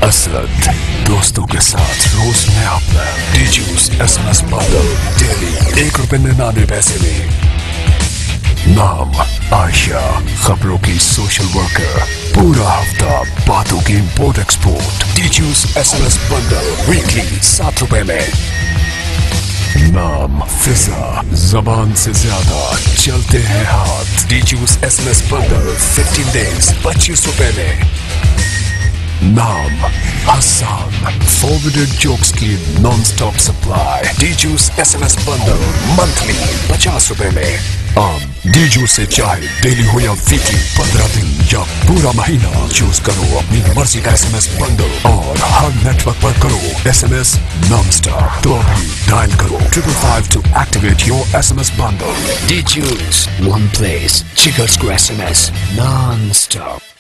असद दोस्तों के साथ रोज नया प्लान। डीजूस SMS बंडल डेली ₹1.99 में। नाम आयशा, खबरों की सोशल वर्कर, पूरा हफ्ता बातों की import export. Djuice SMS bundle weekly ₹7 में। नाम फिजा, जबान से ज्यादा चलते हैं हाथ। डीजूस SMS बंडल 15 डेज ₹25 में। नाम हसन, फॉरवर्डेड जोक्स की non stop supply. Djuice SMS bundle monthly ₹50 में। अब डीजूस से चाहे डेली हो या वीकली, 15 दिन या पूरा महीना, चूज करो अपनी मर्जी का SMS बंडल और हर नेटवर्क पर करो SMS नॉन स्टॉप। तो अभी डायल करो 555 to activate your SMS bundle. Did use one place, Chickers SMS non-stop.